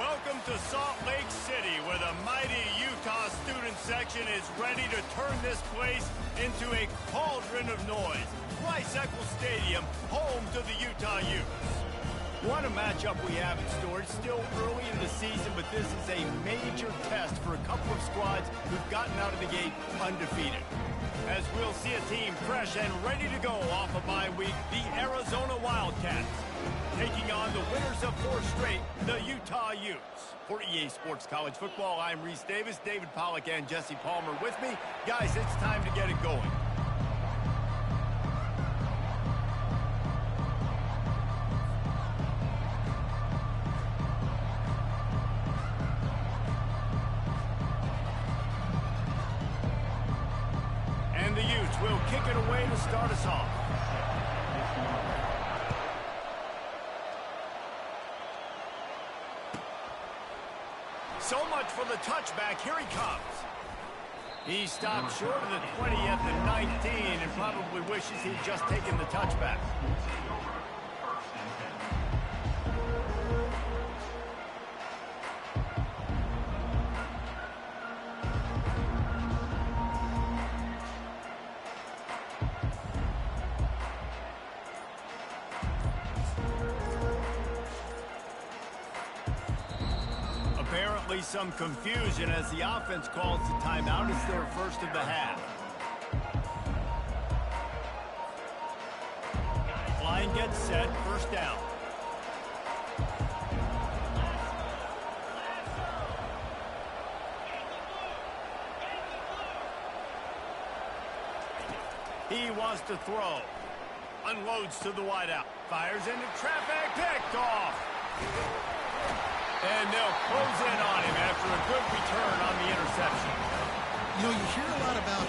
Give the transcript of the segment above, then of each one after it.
Welcome to Salt Lake City, where the mighty Utah student section is ready to turn this place into a cauldron of noise. Rice-Eccles Stadium, home to the Utah Utes. What a matchup we have in store. It's still early in the season, but this is a major test for a couple of squads who've gotten out of the gate undefeated. As we'll see a team fresh and ready to go off a bye week, the Arizona Wildcats, taking on the winners of 4 straight, the Utah Utes. For EA Sports College Football, I'm Reese Davis, David Pollack, and Jesse Palmer with me. Guys, it's time to get it going. And the Utes will kick it away to start us off. So much for the touchback. Here he comes. He stopped short of the 20 at the 19 and probably wishes he'd just taken the touchback. Apparently some confusion as the offense calls the timeout. It's their first of the half. Line gets set, first down. He wants to throw. Unloads to the wideout. Fires into traffic, picked off. And they'll close in on him after a good return on the interception. You know, you hear a lot about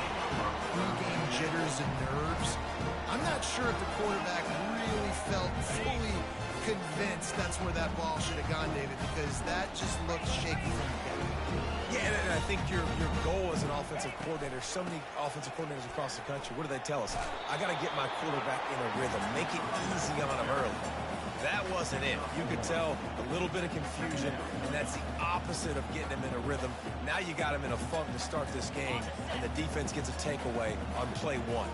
pre-game jitters and nerves. I'm not sure if the quarterback really felt fully convinced that's where that ball should have gone, David, because that just looked shaky from the get. Yeah, and I think your goal as an offensive coordinator, so many offensive coordinators across the country, what do they tell us? I got to get my quarterback in a rhythm, make it easy on him early. That wasn't it. You could tell a little bit of confusion, and that's the opposite of getting him in a rhythm. Now you got him in a funk to start this game, and the defense gets a takeaway on play 1.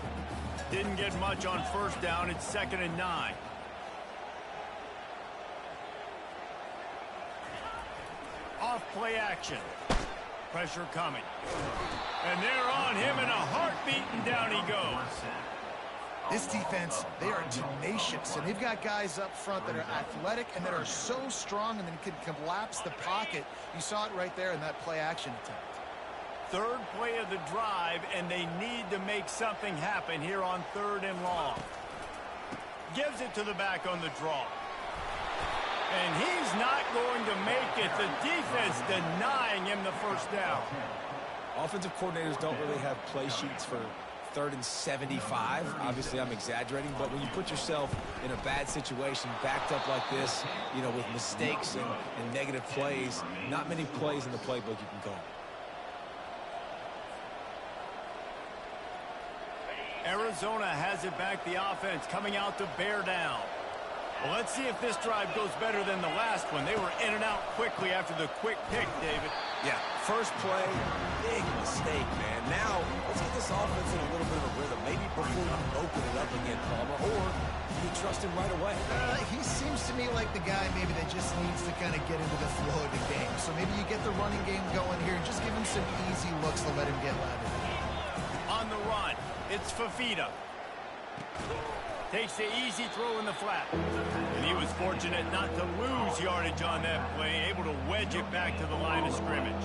Didn't get much on first down. It's 2nd and 9. Off play action. Pressure coming. And they're on him in a heartbeat, and down he goes. This defense, they are tenacious, and they've got guys up front that are athletic and that are so strong and then can collapse the pocket. You saw it right there in that play-action attempt. Third play of the drive, and they need to make something happen here on 3rd and long. Gives it to the back on the draw. And he's not going to make it. The defense denying him the first down. Offensive coordinators don't really have play sheets for 3rd and 75. Obviously, I'm exaggerating, but when you put yourself in a bad situation, backed up like this, you know, with mistakes and negative plays, not many plays in the playbook you can call. Arizona has it back, the offense coming out to bear down. Well, let's see if this drive goes better than the last one. They were in and out quickly after the quick pick, David. Yeah, first play, big mistake, man. Now, let's get this offense in a little bit of a rhythm. Maybe before you open it up again, Palmer, or you trust him right away. He seems to me like the guy maybe that just needs to kind of get into the flow of the game. So maybe you get the running game going here and just give him some easy looks to let him get lathered. On the run, it's Fafita. Takes the easy throw in the flat. And he was fortunate not to lose yardage on that play, able to wedge it back to the line of scrimmage.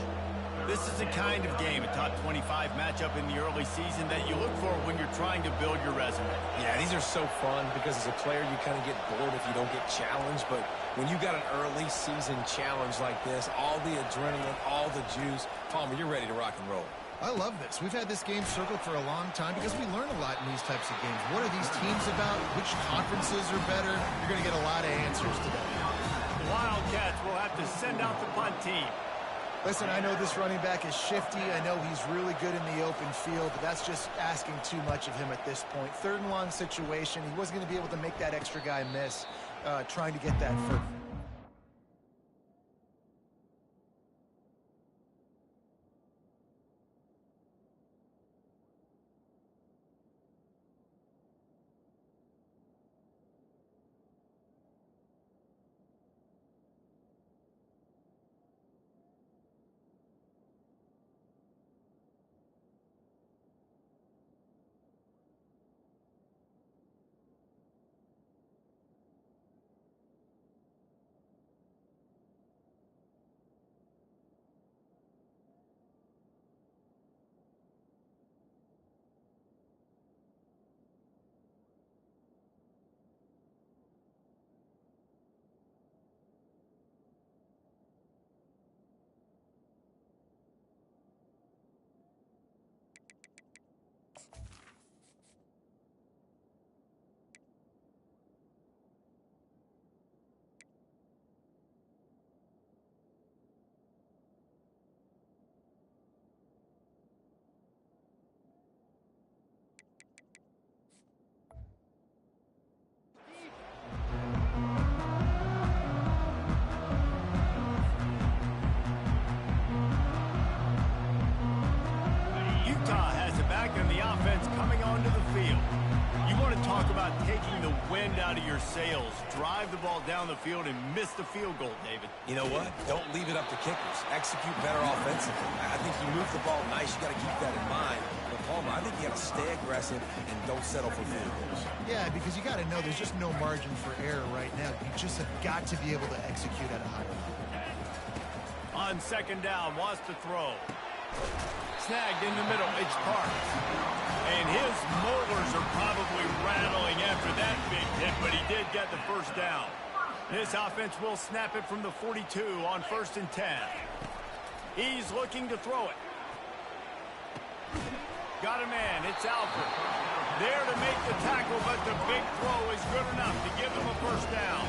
This is the kind of game, a top 25 matchup in the early season, that you look for when you're trying to build your resume. Yeah, these are so fun because as a player, you kind of get bored if you don't get challenged. But when you got an early season challenge like this, all the adrenaline, all the juice, Palmer, you're ready to rock and roll. I love this. We've had this game circled for a long time because we learn a lot in these types of games. What are these teams about? Which conferences are better? You're going to get a lot of answers today. The Wildcats will have to send out the punt team. Listen, I know this running back is shifty. I know he's really good in the open field, but that's just asking too much of him at this point. 3rd and long situation. He wasn't going to be able to make that extra guy miss trying to get that first. wind out of your sails. Drive the ball down the field and miss the field goal, David. You know what? Don't leave it up to kickers. Execute better offensively. I think you move the ball nice. You got to keep that in mind. But Palmer, I think you got to stay aggressive and don't settle for field goals. Yeah, because you got to know there's just no margin for error right now. You just have got to be able to execute at a high level. On second down, wants to throw. Snagged in the middle, it's Parks. And his molars are probably rattling after that big hit, but he did get the first down. This offense will snap it from the 42 on 1st and 10. He's looking to throw it. Got a man, it's Alford. There to make the tackle, but the big throw is good enough to give them a first down.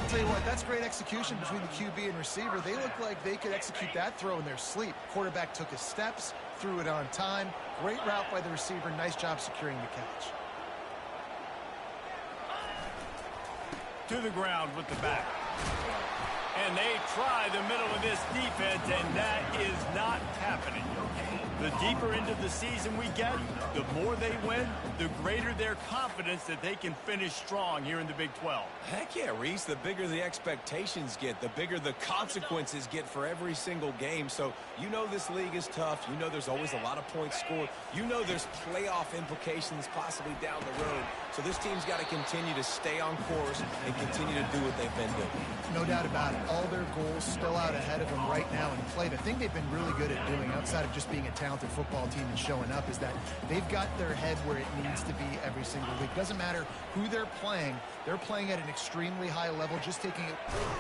I'll tell you what, that's great execution between the QB and receiver. They look like they could execute that throw in their sleep. Quarterback took his steps, threw it on time. Great route by the receiver. Nice job securing the catch. To the ground with the back. And they try the middle of this defense, and that is not happening. The deeper into the season we get, the more they win, the greater their confidence that they can finish strong here in the Big 12. Heck yeah, Reese. The bigger the expectations get, the bigger the consequences get for every single game. So you know this league is tough. You know there's always a lot of points scored. You know there's playoff implications possibly down the road. So this team's got to continue to stay on course and continue to do what they've been doing. No doubt about it. All their goals still out ahead of them right now in play. The thing they've been really good at doing, outside of just being a talented football team and showing up, is that they've got their head where it needs to be every single week. Doesn't matter who they're playing at an extremely high level, just taking it.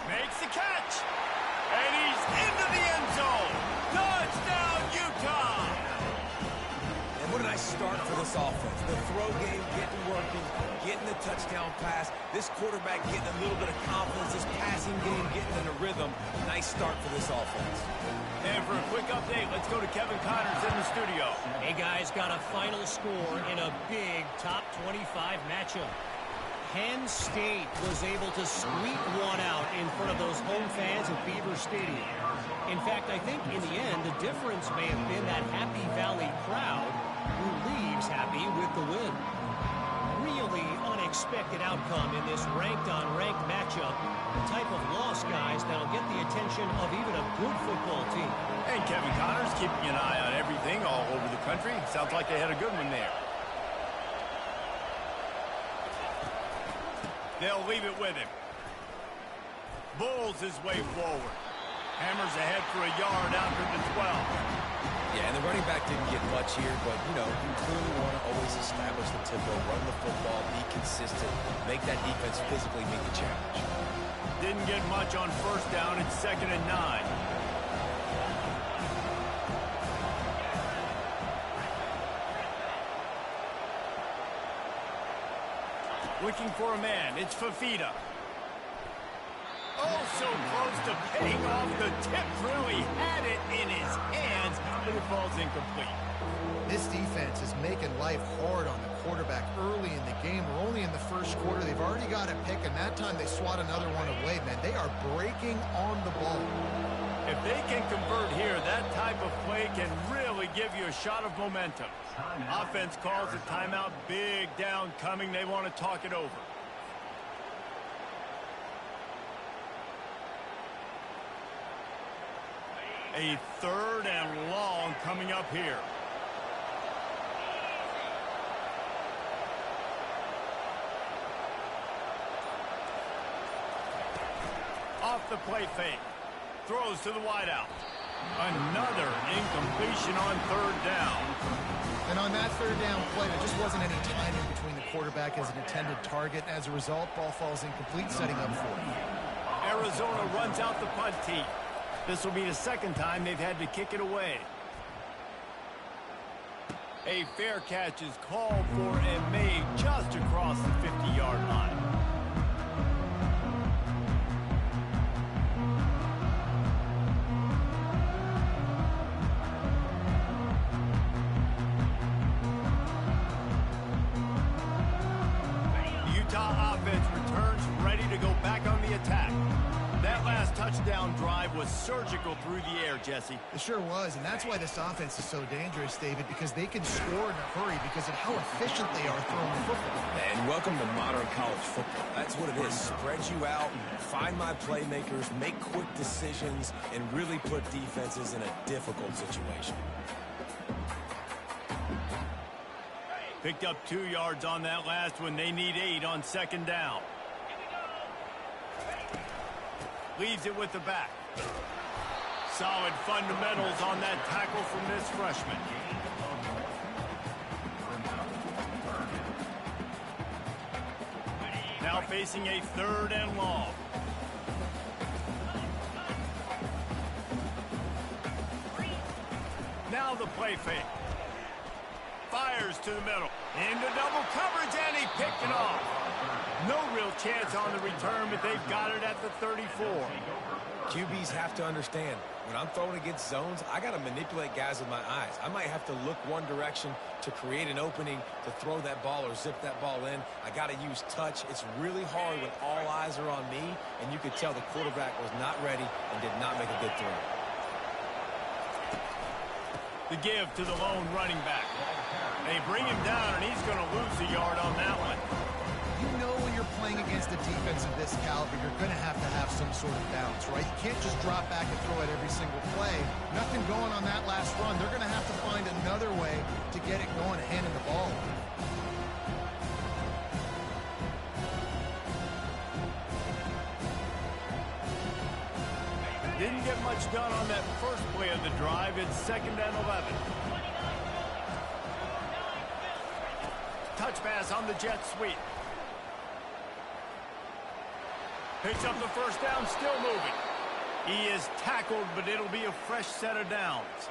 Makes the catch, and he's into the end zone. Touchdown, Utah! And what a nice start for this offense. The throw game getting working, getting the touchdown pass. This quarterback getting a little bit of confidence. This passing game getting in a rhythm. Nice start for this offense. And for a quick update, let's go to Kevin Connors in the studio. Hey, guys, got a final score in a big top 25 matchup. Penn State was able to squeak one out in front of those home fans at Beaver Stadium. In fact, I think in the end, the difference may have been that Happy Valley crowd who leaves happy with the win. Really unexpected outcome in this ranked-on-ranked matchup. The type of loss, guys, that'll get the attention of even a good football team. And Kevin Connors keeping an eye on everything all over the country. Sounds like they had a good one there. They'll leave it with him. Bulls his way forward. Hammers ahead for a yard out to the 12. Yeah, and the running back didn't get much here, but, you know, you clearly want to always establish the tempo, run the football, be consistent, make that defense physically meet the challenge. Didn't get much on first down. It's 2nd and 9. Looking for a man. It's Fafita. Oh, so close to paying off the tip through. He had it in his hands, but it falls incomplete. This defense is making life hard on the quarterback early in the game. We're only in the first quarter. They've already got a pick, and that time they swat another one away, man. They are breaking on the ball. If they can convert here, that type of play can really give you a shot of momentum. Offense calls a timeout. Big down coming. They want to talk it over. A 3rd and long coming up here. Off the play fake. Throws to the wideout. Another incompletion on 3rd down. And on that 3rd down play, there just wasn't any timing between the quarterback as an intended target. As a result, ball falls incomplete, setting up for it. Arizona runs out the punt team. This will be the 2nd time they've had to kick it away. A fair catch is called for and made just across the 50-yard line. touchdown drive was surgical through the air, Jesse. It sure was, and that's why this offense is so dangerous, David, because they can score in a hurry because of how efficient they are throwing the football. And welcome to modern college football. That's what it is. Spread you out, find my playmakers, make quick decisions, and really put defenses in a difficult situation. Picked up 2 yards on that last one. They need 8 on second down. Leaves it with the back. Solid fundamentals on that tackle from this freshman. Now facing a 3rd and long. Now the play fake. Fires to the middle. Into double coverage, and he picked it off. No real chance on the return, but they've got it at the 34. QBs have to understand, when I'm throwing against zones, I got to manipulate guys with my eyes. I might have to look one direction to create an opening to throw that ball or zip that ball in. I got to use touch. It's really hard when all eyes are on me, and you could tell the quarterback was not ready and did not make a good throw. The give to the lone running back. They bring him down, and he's going to lose a yard on that one. You know when you're playing against a defense of this caliber, you're going to have some sort of bounce, right? You can't just drop back and throw it every single play. Nothing going on that last run. They're going to have to find another way to get it going, handing the ball. Didn't get much done on that first play of the drive. It's 2nd and 11. Touch pass on the jet sweep. Picks up the first down, still moving. He is tackled, but it'll be a fresh set of downs.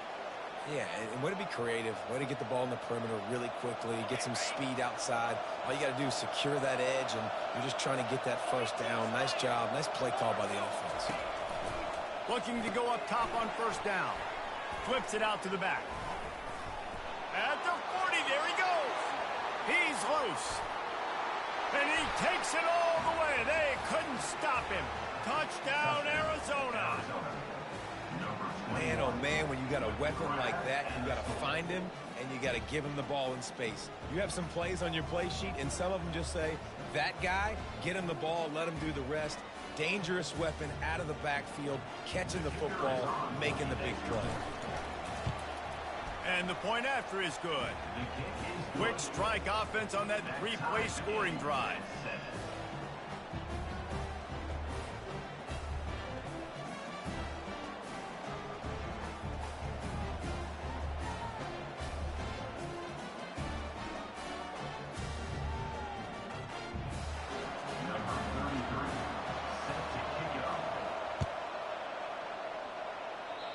Yeah, and way to be creative, way to get the ball in the perimeter really quickly, get some speed outside. All you got to do is secure that edge, and you're just trying to get that first down. Nice job, nice play call by the offense. Looking to go up top on first down. Flips it out to the back. At the 40, there he goes. He's loose. And he takes it all the way. They couldn't stop him. Touchdown, Arizona. Man, oh man, when you got a weapon like that, you got to find him, and you got to give him the ball in space. You have some plays on your play sheet, and some of them just say, that guy, get him the ball, let him do the rest. Dangerous weapon out of the backfield, catching the football, making the big play. And the point after is good. Quick strike offense on that 3-play scoring drive.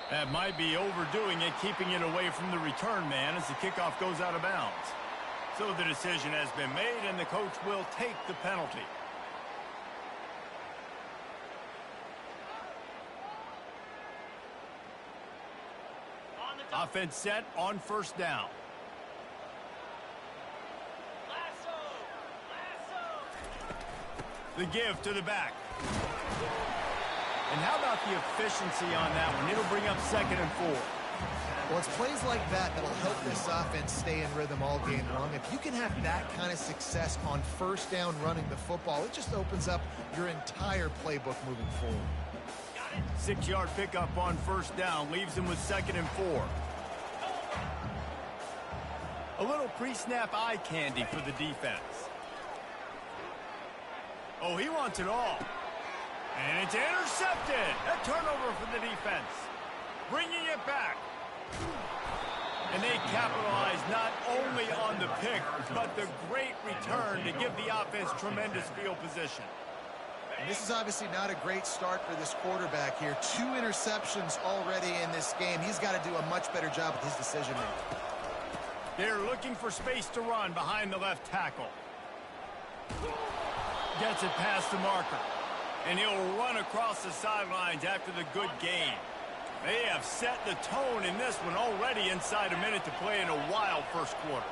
That might be overdoing it, keeping it away from the return man as the kickoff goes out of bounds. So the decision has been made, and the coach will take the penalty. Offense set on first down. The give to the back. And how about the efficiency on that one? It'll bring up 2nd and 4. Well, it's plays like that that'll help this offense stay in rhythm all game long. If you can have that kind of success on first down running the football, it just opens up your entire playbook moving forward. 6-yard pickup on first down leaves him with 2nd and 4. A little pre-snap eye candy for the defense. Oh, he wants it all. And it's intercepted. A turnover for the defense. Bringing it back. And they capitalize not only on the pick, but the great return to give the offense tremendous field position. And this is obviously not a great start for this quarterback here. 2 interceptions already in this game. He's got to do a much better job with his decision-making. They're looking for space to run behind the left tackle. Gets it past the marker. And he'll run across the sidelines after the good game. They have set the tone in this one already inside a minute to play in a wild first quarter.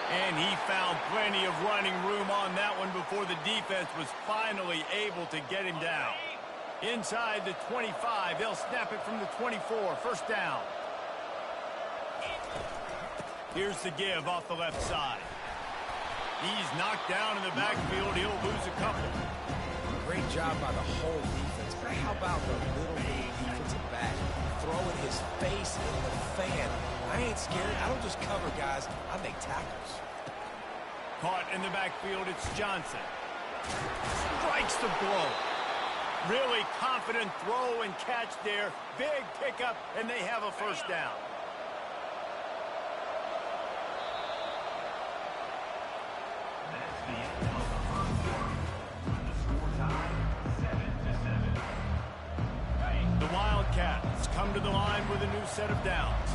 And he found plenty of running room on that one before the defense was finally able to get him down. Inside the 25, they'll snap it from the 24. First down. Here's the give off the left side. He's knocked down in the backfield. He'll lose a couple. Great job by the whole defense. But how about the little defensive back throwing his face in the fan? I ain't scared. I don't just cover guys. I make tackles. Caught in the backfield, it's Johnson. Strikes the blow. Really confident throw and catch there. Big pickup, and they have a first down. The Wildcats come to the line with a new set of downs.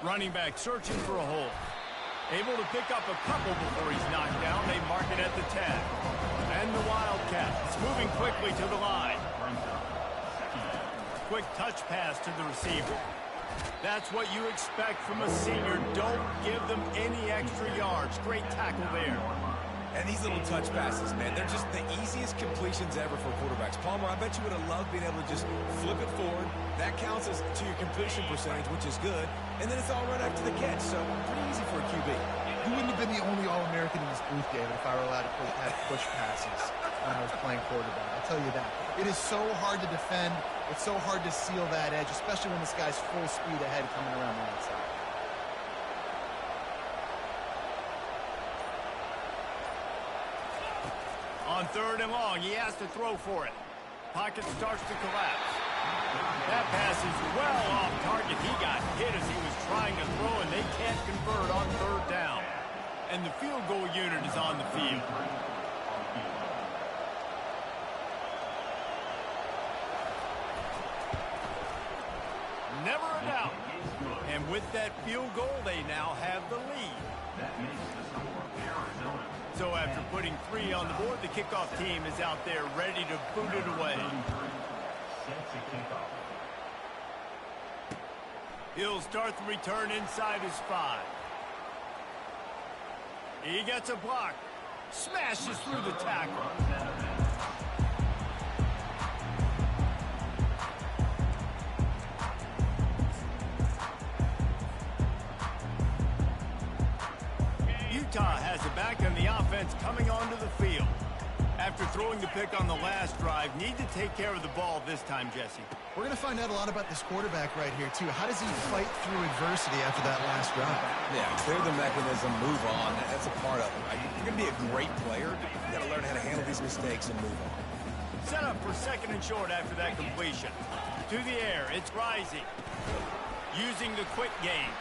Running back searching for a hole. Able to pick up a couple before he's knocked down. They mark it at the 10. And the Wildcats moving quickly to the line. Quick touch pass to the receiver. That's what you expect from a senior. Don't give them any extra yards. Great tackle there. And these little touch passes, man, they're just the easiest completions ever for quarterbacks. Palmer, I bet you would have loved being able to just flip it forward. That counts as to your completion percentage, which is good. And then it's all right after the catch, so pretty easy for a QB. You wouldn't have been the only All-American in this booth, David, if I were allowed to have push passes when I was playing quarterback. I'll tell you that. It is so hard to defend. It's so hard to seal that edge, especially when this guy's full speed ahead coming around the outside. On third and long, he has to throw for it. Pocket starts to collapse. That pass is well off target. He got hit as he was trying to throw, and they can't convert on third down. And the field goal unit is on the field. Never a doubt. And with that field goal, they now have the lead. So after putting 3 on the board, the kickoff team is out there ready to boot it away. He'll start the return inside his 5. He gets a block. Smashes through the tackle. Ncaa has it back, and the offense coming onto the field. After throwing the pick on the last drive, need to take care of the ball this time, Jesse. We're going to find out a lot about this quarterback right here, too. How does he fight through adversity after that last drive? Yeah, clear the mechanism, move on. That's a part of it, right? You're going to be a great player. You got to learn how to handle these mistakes and move on. Set up for second and short after that completion. To the air, it's Rising. Using the quick game.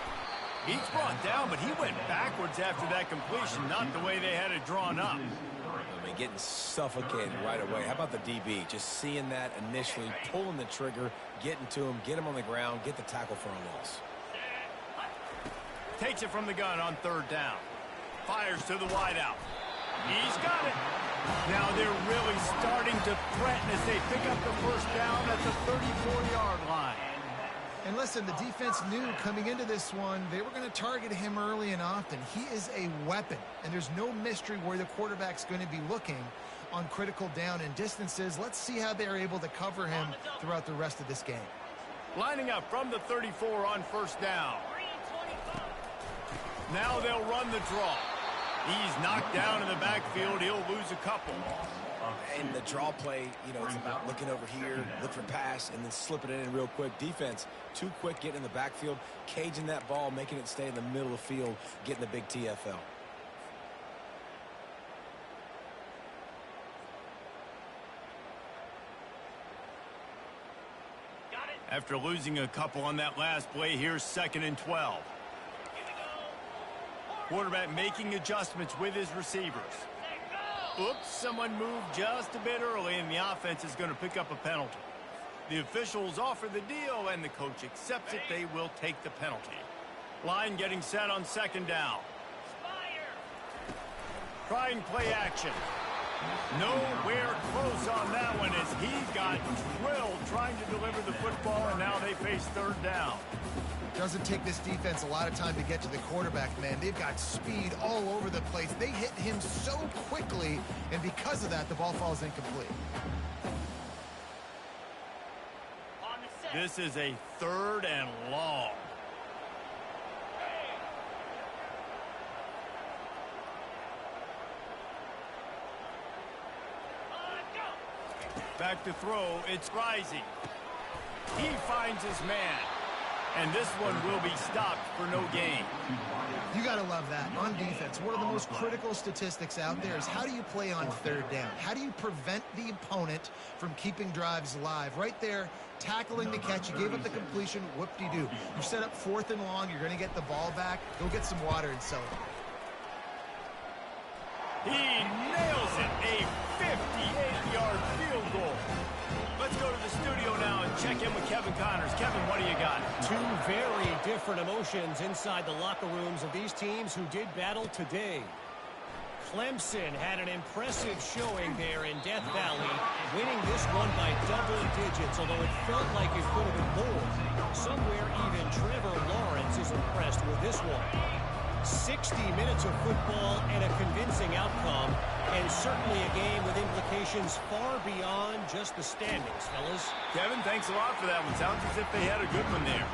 He's brought down, but he went backwards after that completion, not the way they had it drawn up. I mean, getting suffocated right away. How about the DB? Just seeing that initially, pulling the trigger, getting to him, get him on the ground, get the tackle for a loss. Takes it from the gun on third down. Fires to the wideout. He's got it. Now they're really starting to threaten as they pick up the first down at the 34-yard line. And listen, the defense knew coming into this one, they were going to target him early and often. He is a weapon, and there's no mystery where the quarterback's going to be looking on critical down and distances. Let's see how they're able to cover him throughout the rest of this game. Lining up from the 34 on first down. Now they'll run the draw. He's knocked down in the backfield. He'll lose a couple. And the draw play, you know, it's about looking over here, look for pass, and then slipping it in real quick. Defense, too quick getting in the backfield, caging that ball, making it stay in the middle of the field, getting the big TFL. After losing a couple on that last play, here's second and 12. Quarterback making adjustments with his receivers. Oops, someone moved just a bit early, and the offense is going to pick up a penalty. The officials offer the deal, and the coach accepts it. They will take the penalty. Line getting set on second down. Trying play action. Nowhere close on that one as he got drilled trying to deliver the football, and now they face third down. Doesn't take this defense a lot of time to get to the quarterback, man. They've got speed all over the place. They hit him so quickly, and because of that, the ball falls incomplete. This is a 3rd and long. Back to throw, it's Rising. He finds his man. And this one will be stopped for no gain. You got to love that. On defense, one of the most critical statistics out there is how do you play on 3rd down? How do you prevent the opponent from keeping drives alive? Right there, tackling the catch. You gave up the completion. Whoop-de-doo. You set up 4th and long. You're going to get the ball back. Go get some water and celebrate. He nails it. A 58-yard field goal. Let's go to the studio now and check in with Kevin Connors. Kevin, what do you got? 2 very different emotions inside the locker rooms of these teams who did battle today. Clemson had an impressive showing there in Death Valley, winning this one by double digits, although it felt like it could have been more. Somewhere even Trevor Lawrence is impressed with this one. 60 minutes of football and a convincing outcome, and certainly a game with implications far beyond just the standings, fellas. Kevin, thanks a lot for that one. Sounds as if they had a good one there.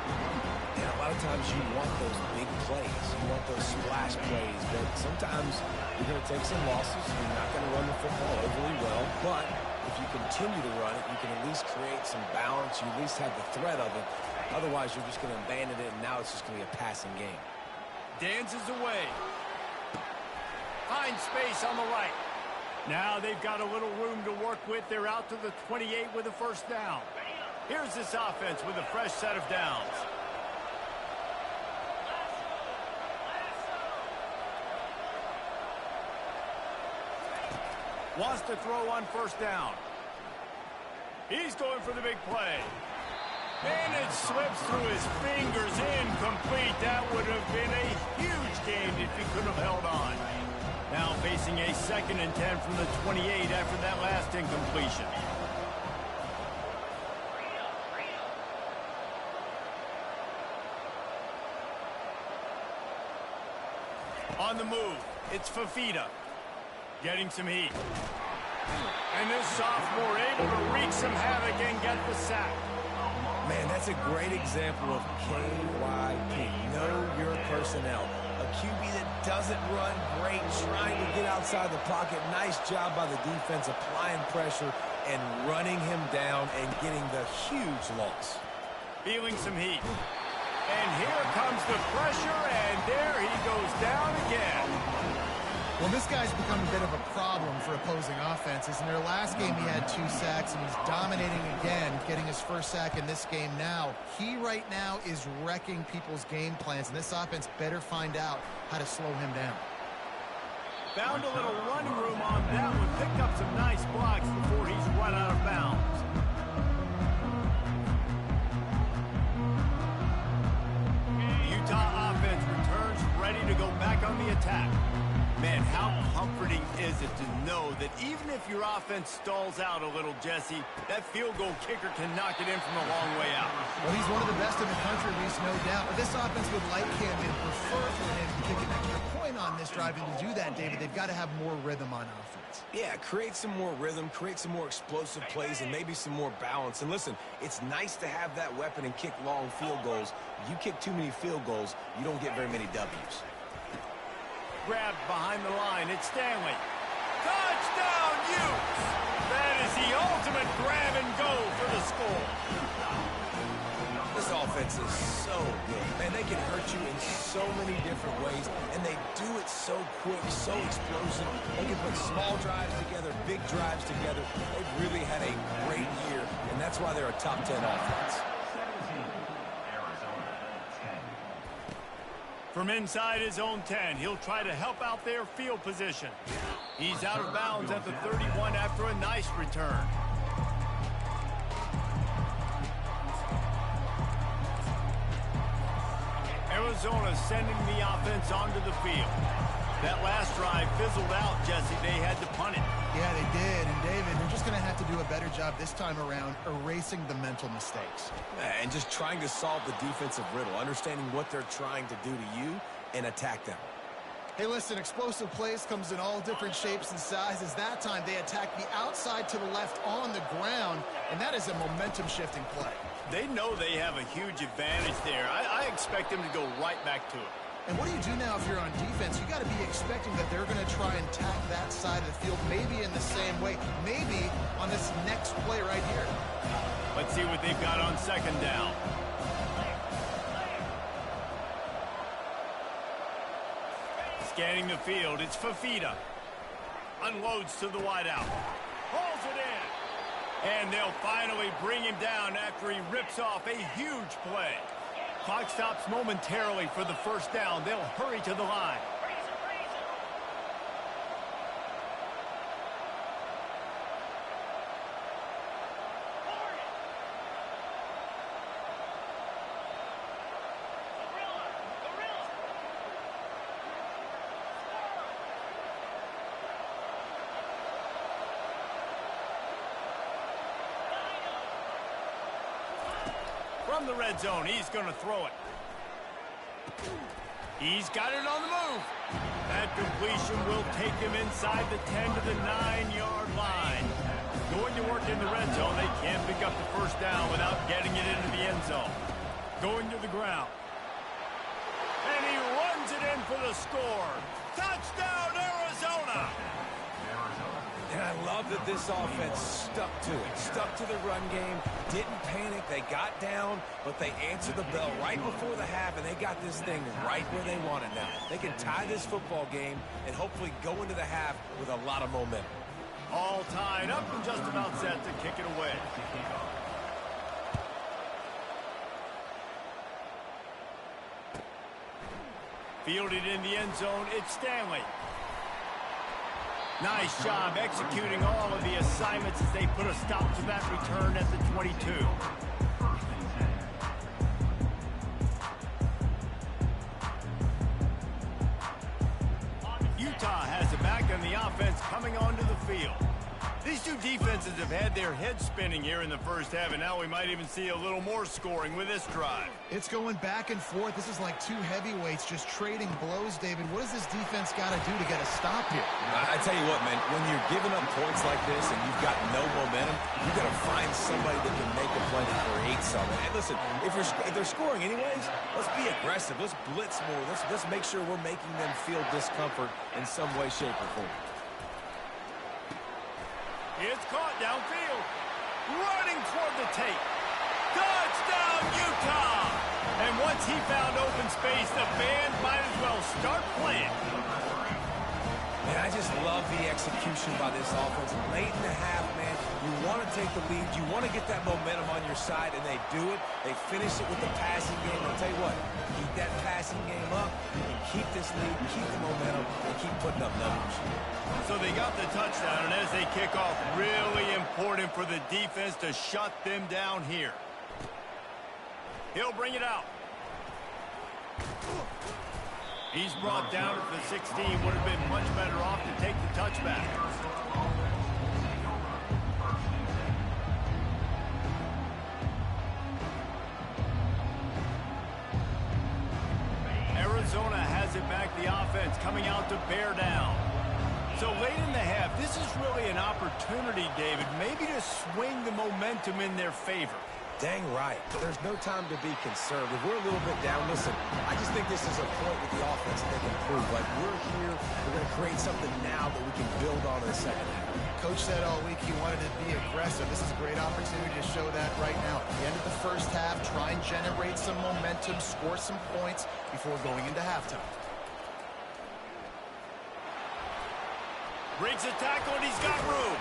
Yeah, a lot of times you want those big plays. You want those splash plays, but sometimes you're going to take some losses. You're not going to run the football overly well, but if you continue to run it, you can at least create some balance. You at least have the threat of it. Otherwise, you're just going to abandon it, and now it's just going to be a passing game. Dances away. Finds space on the right. Now they've got a little room to work with. They're out to the 28 with a 1st down. Here's this offense with a fresh set of downs. Wants to throw on 1st down. He's going for the big play. And it slips through his fingers, incomplete. That would have been a huge gain if he could have held on. Now facing a 2nd and 10 from the 28 after that last incompletion. On the move, it's Fafita. Getting some heat. And this sophomore able to wreak some havoc and get the sack. Man, that's a great example of KYP. Know your personnel. A QB that doesn't run great, trying to get outside the pocket. Nice job by the defense, applying pressure and running him down and getting the huge loss. Feeling some heat. And here comes the pressure, and there he goes down again. Well, this guy's become a bit of a problem for opposing offenses. In their last game, he had 2 sacks, and he's dominating again, getting his 1st sack in this game now. He right now is wrecking people's game plans, and this offense better find out how to slow him down. Found a little running room on that one. Picked up some nice blocks before he's run out of bounds. The Utah offense returns ready to go back on the attack. Man, how comforting is it to know that even if your offense stalls out a little, Jesse, that field goal kicker can knock it in from a long way out. Well, he's one of the best in the country, at least, no doubt. But this offense would like him and prefer for him to kick an extra point on this drive. And to do that, David, they've got to have more rhythm on offense. Yeah, create some more rhythm, create some more explosive plays, and maybe some more balance. And listen, it's nice to have that weapon and kick long field goals. You kick too many field goals, you don't get very many W's. Grabbed behind the line. It's Stanley. Touchdown, Utes! That is the ultimate grab and go for the score. This offense is so good. Man, they can hurt you in so many different ways, and they do it so quick, so explosive. They can put small drives together, big drives together. They've really had a great year, and that's why they're a top 10 offense. From inside his own 10, he'll try to help out their field position. He's out of bounds at the 31 after a nice return. Arizona sending the offense onto the field. That last drive fizzled out, Jesse. They had to punt it. Yeah, they did. And, David, they're just going to have to do a better job this time around erasing the mental mistakes. And just trying to solve the defensive riddle, understanding what they're trying to do to you and attack them. Hey, listen, explosive plays comes in all different shapes and sizes. That time they attack the outside to the left on the ground, and that is a momentum-shifting play. They know they have a huge advantage there. I expect them to go right back to it. And what do you do now if you're on defense? You got to be expecting that they're going to try and tack that side of the field, maybe in the same way, maybe on this next play right here. Let's see what they've got on second down. Scanning the field, it's Fafita. Unloads to the wideout. Hauls it in. And they'll finally bring him down after he rips off a huge play. Clock stops momentarily for the first down. They'll hurry to the line. From the red zone, he's going to throw it. He's got it on the move. That completion will take him inside the 10 to the 9-yard line. Going to work in the red zone, they can't pick up the first down without getting it into the end zone. Going to the ground. And he runs it in for the score. Touchdown, Arizona! And I love that this offense stuck to it, stuck to the run game, didn't panic. They got down, but they answered the bell right before the half, and they got this thing right where they want it now. They can tie this football game and hopefully go into the half with a lot of momentum. All tied up and just about set to kick it away. Fielded in the end zone, it's Stanley. Nice job executing all of the assignments as they put a stop to that return at the 22. Utah has it back on the offense coming onto the field. These two defenses have had their heads spinning here in the first half, and now we might even see a little more scoring with this drive. It's going back and forth. This is like two heavyweights just trading blows, David. What does this defense got to do to get a stop here? I tell you what, man, when you're giving up points like this and you've got no momentum, you've got to find somebody that can make a play to create something. And listen, if they're scoring anyways, let's be aggressive. Let's blitz more. Let's make sure we're making them feel discomfort in some way, shape, or form. It's caught downfield. Running toward the tape. Touchdown, Utah! And once he found open space, the band might as well start playing. Man, I just love the execution by this offense. Late in the half, man, you want to take the lead. You want to get that momentum on your side, and they do it. They finish it with the passing game. I'll tell you what, keep that passing game up, and keep this lead, keep the momentum, and keep putting up numbers. So they got the touchdown, and as they kick off, really important for the defense to shut them down here. He'll bring it out. He's brought down at the 16. Would have been much better off to take the touchback. Arizona has it back, the offense coming out to bear down. So late in the half, this is really an opportunity, David, maybe to swing the momentum in their favor. Dang right. There's no time to be conservative. We're a little bit down. Listen, I just think this is a point with the offense that they can improve. Like, we're here, we're going to create something now that we can build on in the second half. Coach said all week he wanted to be aggressive. This is a great opportunity to show that right now. At the end of the first half, try and generate some momentum, score some points before going into halftime. Breaks a tackle, and he's got room.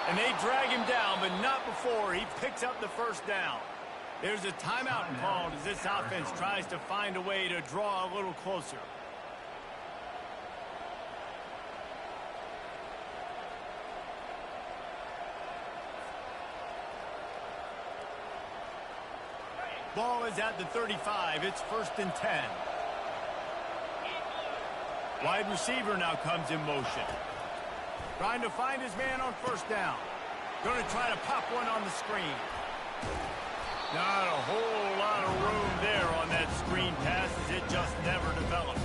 And they drag him down, but not before he picks up the first down. There's a timeout called as this offense tries to find a way to draw a little closer. Ball is at the 35. It's 1st and 10. Wide receiver now comes in motion. Trying to find his man on first down. Going to try to pop one on the screen. Not a whole lot of room there on that screen pass as it just never developed.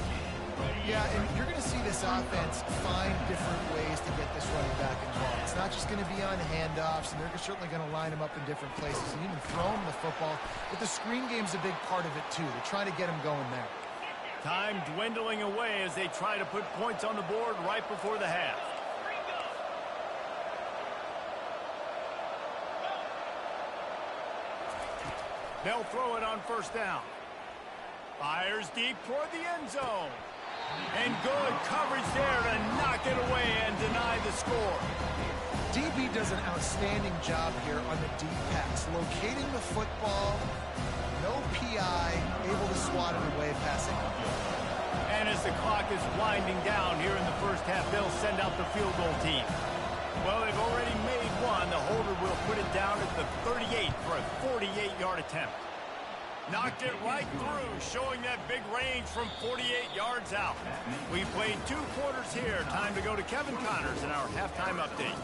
Yeah, and you're going to see this offense find different ways to get this running back involved. It's not just going to be on handoffs, and they're certainly going to line him up in different places and even throw him the football. But the screen game's a big part of it, too. They're trying to get him going there. Time dwindling away as they try to put points on the board right before the half. They'll throw it on first down. Fires deep toward the end zone. And good coverage there to knock it away and deny the score. DB does an outstanding job here on the deep pass, locating the football, no PI, able to swat it away, passing up. And as the clock is winding down here in the first half, they'll send out the field goal team. Well, they've already made one. The holder will put it down at the 38 for a 48-yard attempt. Knocked it right through, showing that big range from 48 yards out. We played 2 quarters here. Time to go to Kevin Connors in our halftime update.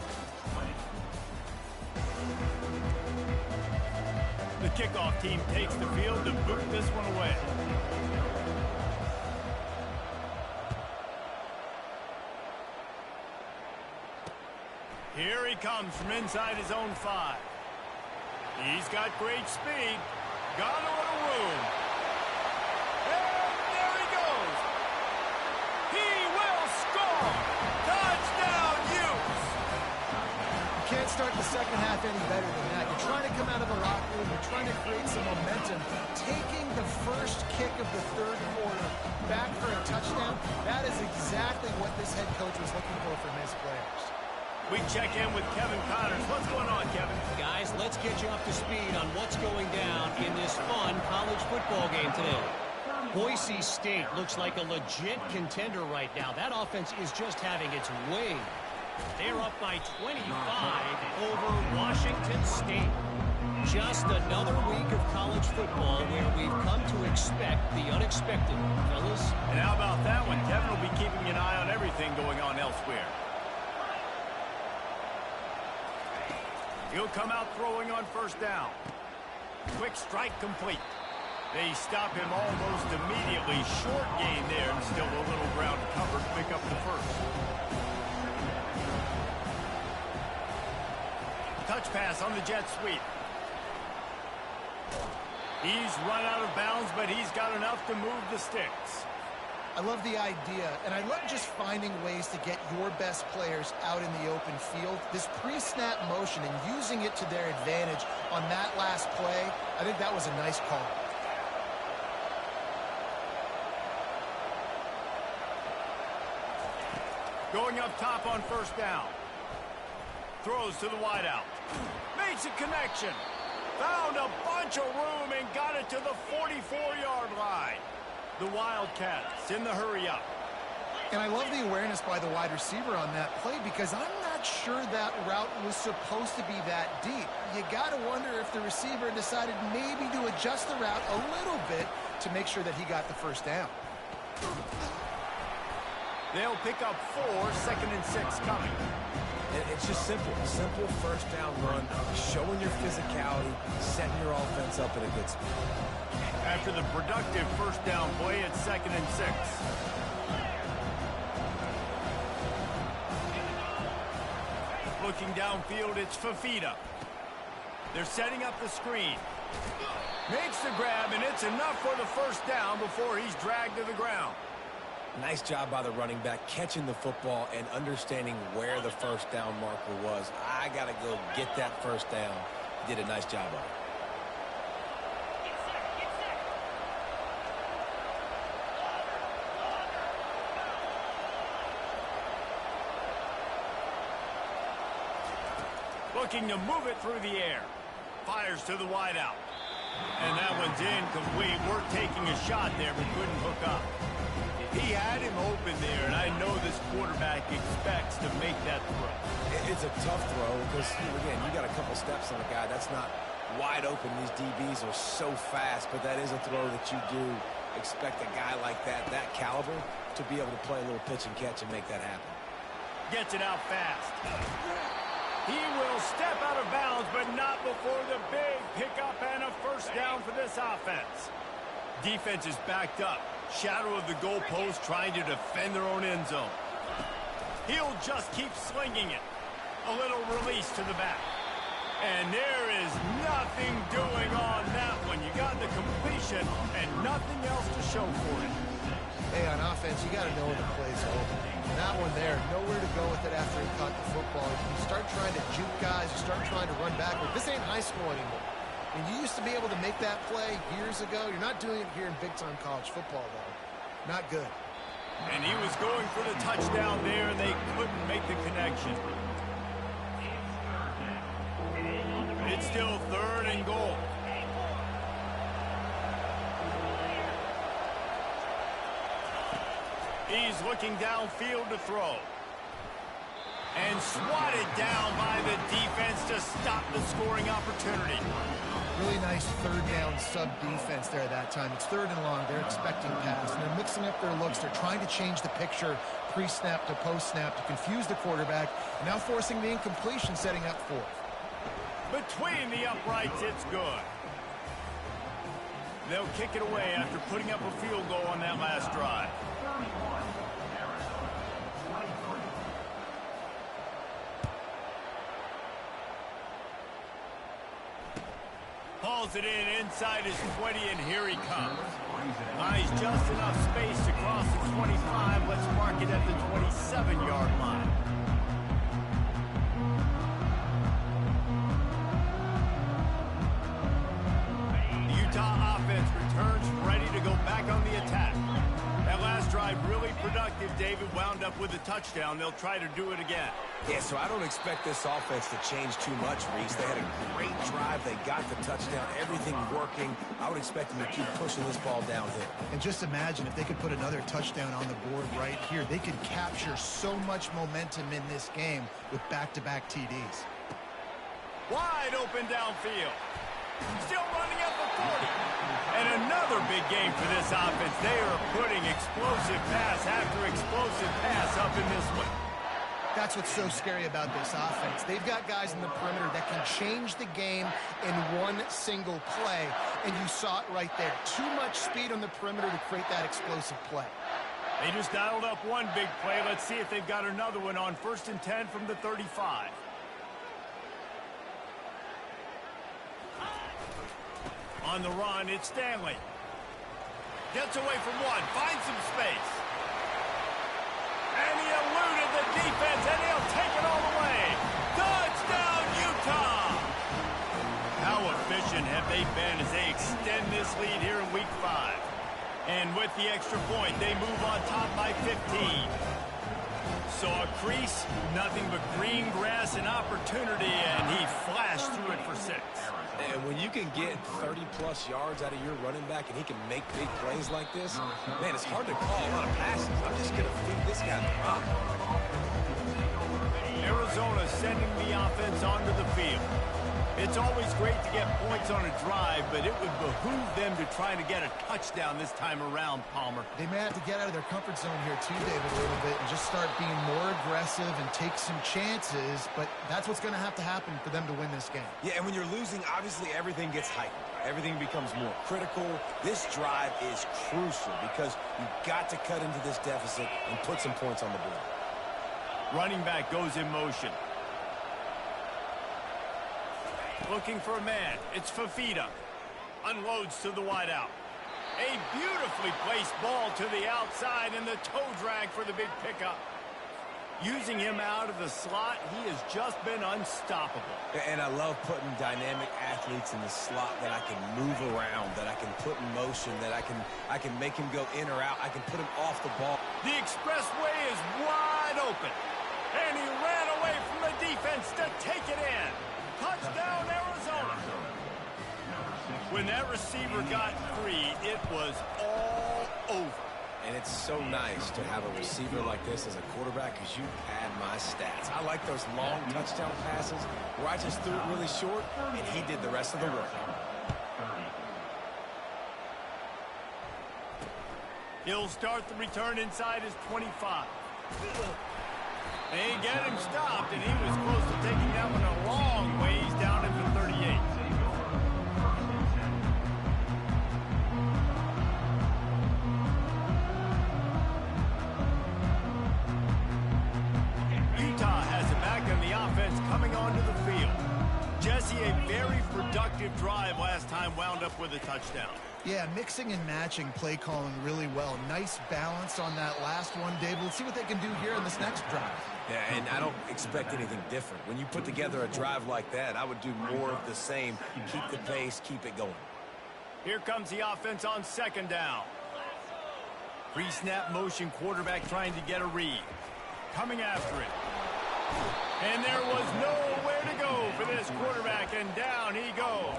The kickoff team takes the field to boot this one away. Here he comes from inside his own 5. He's got great speed. Got a little room. And there he goes. He will score. Touchdown, Utes. You can't start the second half any better than that. You're trying to come out of the locker room. You're trying to create some momentum. Taking the first kick of the third quarter back for a touchdown, that is exactly what this head coach was looking for from his players. We check in with Kevin Connors. What's going on, Kevin? Guys, let's get you up to speed on what's going down in this fun college football game today. Boise State looks like a legit contender right now. That offense is just having its way. They're up by 25 over Washington State. Just another week of college football where we've come to expect the unexpected, fellas. And how about that one? Kevin will be keeping an eye on everything going on elsewhere. He'll come out throwing on first down. Quick strike complete. They stop him almost immediately. Short gain there and still a little ground cover to pick up the first. Touch pass on the jet sweep. He's run out of bounds, but he's got enough to move the sticks. I love the idea, and I love just finding ways to get your best players out in the open field. This pre-snap motion and using it to their advantage on that last play, I think that was a nice call. Going up top on first down. Throws to the wideout. Makes a connection. Found a bunch of room and got it to the 44-yard line. The Wildcats in the hurry-up. And I love the awareness by the wide receiver on that play because I'm not sure that route was supposed to be that deep. You got to wonder if the receiver decided maybe to adjust the route a little bit to make sure that he got the first down. They'll pick up 4, 2nd and 6 coming. It's just simple. Simple first down run, showing your physicality, setting your offense up at a good speed. After the productive first down play, it's 2nd and 6. Looking downfield, it's Fafita. They're setting up the screen. Makes the grab, and it's enough for the first down before he's dragged to the ground. Nice job by the running back, catching the football and understanding where the first down marker was. I got to go get that first down. He did a nice job of it. Looking to move it through the air. Fires to the wideout. And that one's incomplete. We're taking a shot there, but couldn't hook up. He had him open there, and I know this quarterback expects to make that throw. It's a tough throw because, again, you got a couple steps on a guy. That's not wide open. These DBs are so fast, but that is a throw that you do expect a guy like that caliber, to be able to play a little pitch and catch and make that happen. Gets it out fast. He will step out of bounds, but not before the big pickup and a first down for this offense. Defense is backed up. Shadow of the goalpost trying to defend their own end zone. He'll just keep slinging it. A little release to the back. And there is nothing doing on that one. You got the completion and nothing else to show for it. Hey, on offense, you got to know when the play's over. That one there, nowhere to go with it after he caught the football. You start trying to juke guys, you start trying to run backward. This ain't high school anymore. And you used to be able to make that play years ago. You're not doing it here in big-time college football, though. Not good. And he was going for the touchdown there, and they couldn't make the connection. It's still 3rd and goal. He's looking downfield to throw. And swatted down by the defense to stop the scoring opportunity. Really nice 3rd down sub-defense there that time. It's 3rd and long. They're expecting pass, and they're mixing up their looks. They're trying to change the picture pre-snap to post-snap to confuse the quarterback, and now forcing the incompletion, setting up 4th. Between the uprights, it's good. They'll kick it away after putting up a field goal on that last drive. Hauls it in inside his 20, and here he comes. Buys just enough space to cross the 25. Let's mark it at the 27-yard line. Utah offense returns ready to go back on the attack. That last drive really productive. David wound up with a touchdown. They'll try to do it again. Yeah, so I don't expect this offense to change too much, Reese. They had a great drive. They got the touchdown. Everything working. I would expect them to keep pushing this ball downhill. And just imagine if they could put another touchdown on the board right here. They could capture so much momentum in this game with back-to-back TDs. Wide open downfield. Still running at the 40. And another big game for this offense. They are putting explosive pass after explosive pass up in this one. That's what's so scary about this offense. They've got guys in the perimeter that can change the game in one single play, and you saw it right there. Too much speed on the perimeter to create that explosive play. They just dialed up one big play. Let's see if they've got another one on 1st and 10 from the 35. On the run, it's Stanley. Gets away from one, finds some space. And he eluded the defense, and he'll take it all the way. Touchdown, Utah! How efficient have they been as they extend this lead here in Week 5? And with the extra point, they move on top by 15. So a crease, nothing but green grass and opportunity, and he flashed through it for 6. And when you can get 30-plus yards out of your running back and he can make big plays like this, man, it's hard to call a lot of passes. I'm just going to feed this guy the rock. Arizona sending the offense onto the field. It's always great to get points on a drive, but it would behoove them to try to get a touchdown this time around, Palmer. They may have to get out of their comfort zone here too, David, a little bit and just start being more aggressive and take some chances, but that's what's going to happen for them to win this game. Yeah, and when you're losing, obviously everything gets heightened. Everything becomes more critical. This drive is crucial because you've got to cut into this deficit and put some points on the board. Running back goes in motion. Looking for a man. It's Fafita. Unloads to the wideout. A beautifully placed ball to the outside and the toe drag for the big pickup. Using him out of the slot, he has just been unstoppable. And I love putting dynamic athletes in the slot that I can move around, that I can put in motion, that I can make him go in or out. I can put him off the ball. The expressway is wide open. And he ran away from the defense to take it in. Touchdown, Arizona. When that receiver got free, it was all over. And it's so nice to have a receiver like this as a quarterback because you pad my stats. I like those long touchdown passes where I just threw it really short and he did the rest of the work. He'll start the return inside his 25. They get him stopped, and he was close to taking that one a long ways down into 38. Utah has it back in the offense coming onto the field. Jesse, a very productive drive last time wound up with a touchdown. Yeah, mixing and matching play calling really well. Nice balance on that last one, David. Let's see what they can do here in this next drive. Yeah, and I don't expect anything different. When you put together a drive like that, I would do more of the same. Keep the pace, keep it going. Here comes the offense on second down. Pre-snap motion, quarterback trying to get a read. Coming after it. And there was nowhere to go for this quarterback, and down he goes.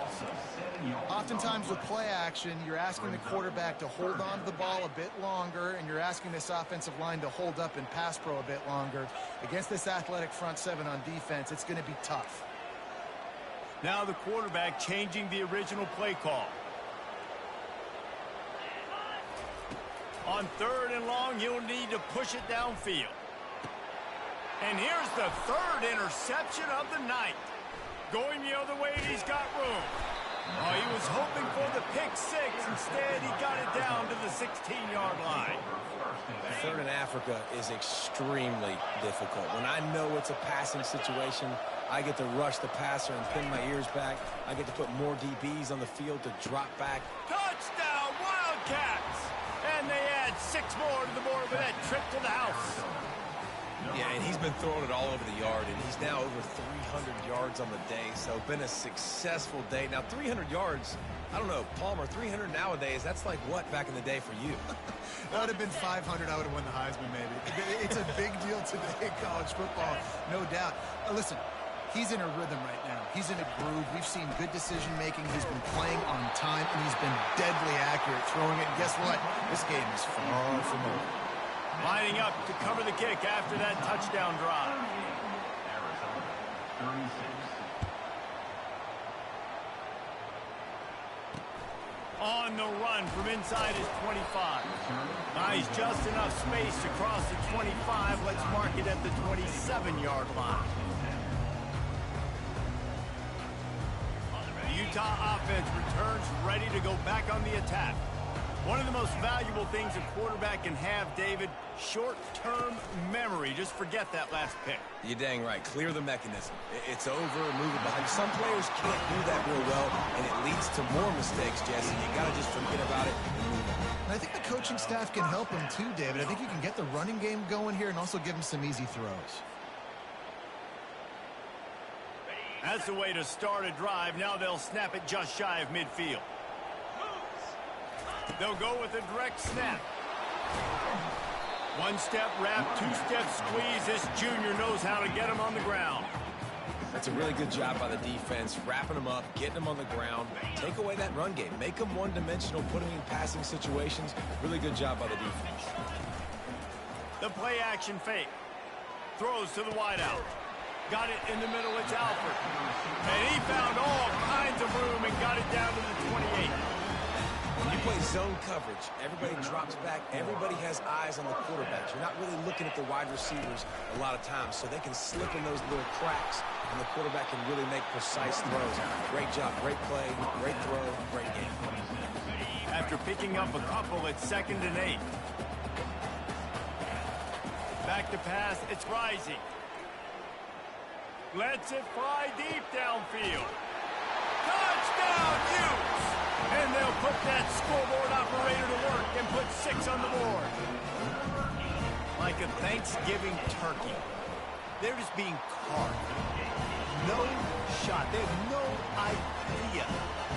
Oftentimes with play action, you're asking the quarterback to hold on to the ball a bit longer, and you're asking this offensive line to hold up in pass pro a bit longer. Against this athletic front seven on defense, it's going to be tough. Now the quarterback changing the original play call. On third and long, you'll need to push it downfield. And here's the third interception of the night. Going the other way, and he's got room. Oh, he was hoping for the pick six. Instead, he got it down to the 16-yard line. Third in Africa is extremely difficult. When I know it's a passing situation, I get to rush the passer and pin my ears back. I get to put more DBs on the field to drop back. Touchdown, Wildcats! And they add 6 more to the board with that trip to the house. Yeah, and he's been throwing it all over the yard, and he's now over 300 yards on the day, so been a successful day. Now, 300 yards, I don't know, Palmer, 300 nowadays, that's like what back in the day for you? That would have been 500. I would have won the Heisman, maybe. It's a big deal today in college football, no doubt. Listen, he's in a rhythm right now. He's in a groove. We've seen good decision-making. He's been playing on time, and he's been deadly accurate throwing it. And guess what? This game is far from over. Lining up to cover the kick after that touchdown drive. On the run from inside his 25. Nice, just enough space to cross the 25. Let's mark it at the 27-yard line. The Utah offense returns ready to go back on the attack. One of the most valuable things a quarterback can have, David, short-term memory. Just forget that last pick. You're dang right. Clear the mechanism. It's over, move it behind. Some players can't do that real well, and it leads to more mistakes, Jesse. You got to just forget about it and move on. And I think the coaching staff can help him too, David. I think you can get the running game going here and also give him some easy throws. That's the way to start a drive. Now they'll snap it just shy of midfield. They'll go with a direct snap. One-step wrap, two-step squeeze. This junior knows how to get him on the ground. That's a really good job by the defense, wrapping them up, getting them on the ground. Take away that run game. Make them one-dimensional, put them in passing situations. Really good job by the defense. The play-action fake. Throws to the wideout. Got it in the middle. It's Alford. And he found all kinds of room and got it down to the 28. When you play zone coverage, everybody drops back. Everybody has eyes on the quarterbacks. You're not really looking at the wide receivers a lot of times, so they can slip in those little cracks, and the quarterback can really make precise throws. Great job, great play, great throw, great game. After picking up a couple, it's 2nd and 8. Back to pass, it's Rising. Lets it fly deep downfield. Touchdown, Utes! And they'll put that scoreboard operator to work and put 6 on the board. Like a Thanksgiving turkey. They're just being carved. No shot. They have no idea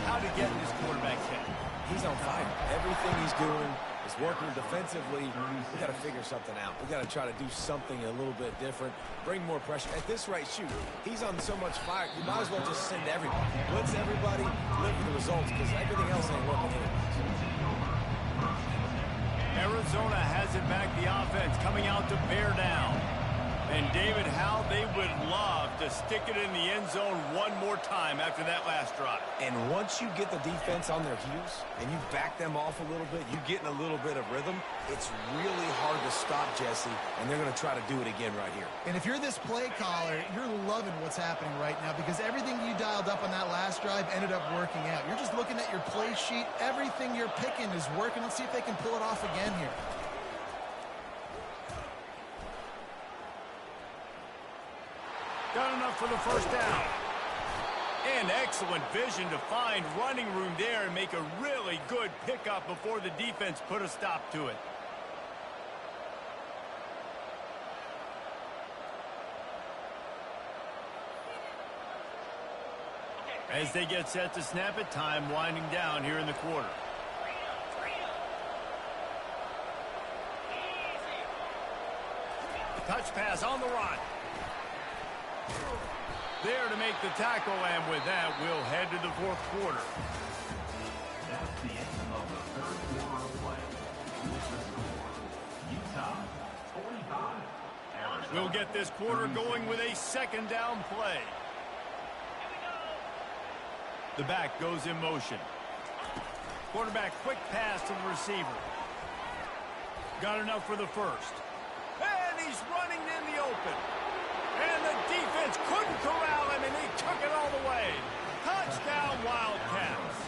how to get in this quarterback's head. He's on fire. Everything he's doing is working defensively. We got to figure something out. We got to try to do something a little bit different. Bring more pressure. At this rate, shoot, he's on so much fire. You might as well just send everybody. Blitz everybody, live for the results, because everything else ain't working anyways. Arizona has it back, the offense coming out to bear down. And, David, how they would love to stick it in the end zone one more time after that last drive. And once you get the defense on their heels and you back them off a little bit, you get in a little bit of rhythm, it's really hard to stop, Jesse, and they're going to try to do it again right here. And if you're this play caller, you're loving what's happening right now because everything you dialed up on that last drive ended up working out. You're just looking at your play sheet. Everything you're picking is working. Let's see if they can pull it off again here. Got enough for the first down. And excellent vision to find running room there and make a really good pickup before the defense put a stop to it. As they get set to snap it, time winding down here in the quarter. Touch pass on the run. There to make the tackle, and with that, we'll head to the fourth quarter. That's the end of the third quarter of play. Utah, 45. We'll get this quarter going with a second down play. The back goes in motion. Quarterback quick pass to the receiver. Got enough for the first. And he's running in the open. And the defense couldn't corral him, and he took it all the way. Touchdown, Wildcats.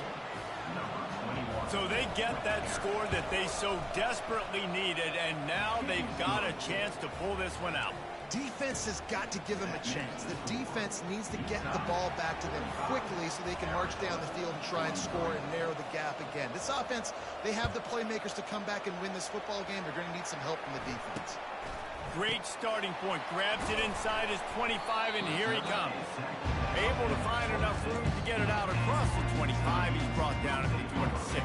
So they get that score that they so desperately needed, and now they've got a chance to pull this one out. Defense has got to give them a chance. The defense needs to get the ball back to them quickly so they can march down the field and try and score and narrow the gap again. This offense, they have the playmakers to come back and win this football game. They're going to need some help from the defense. Great starting point. Grabs it inside his 25, and here he comes. Able to find enough room to get it out across the 25. He's brought down at the 26.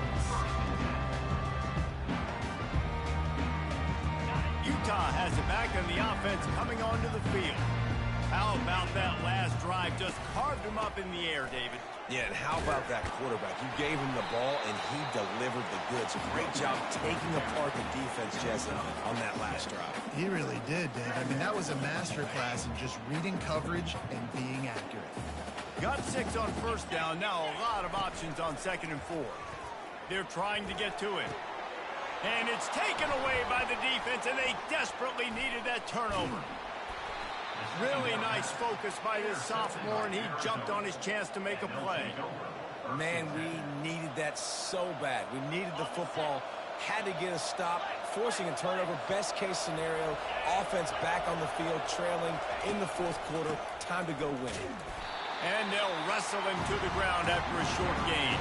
Utah has it back, and the offense coming onto the field. How about that last drive? Just carved him up in the air, David. Yeah, and how about that quarterback? You gave him the ball, and he delivered the goods. Great job taking apart the defense, Jesse, on that last drive. He really did, Dave. I mean, that was a masterclass in just reading coverage and being accurate. Got 6 on first down. Now a lot of options on 2nd and 4. They're trying to get to it. And it's taken away by the defense, and they desperately needed that turnover. Really nice focus by this sophomore, and he jumped on his chance to make a play. Man, we needed that so bad. We needed the football, had to get a stop, forcing a turnover. Best case scenario, offense back on the field, trailing in the fourth quarter. Time to go win. And they'll wrestle him to the ground after a short gain.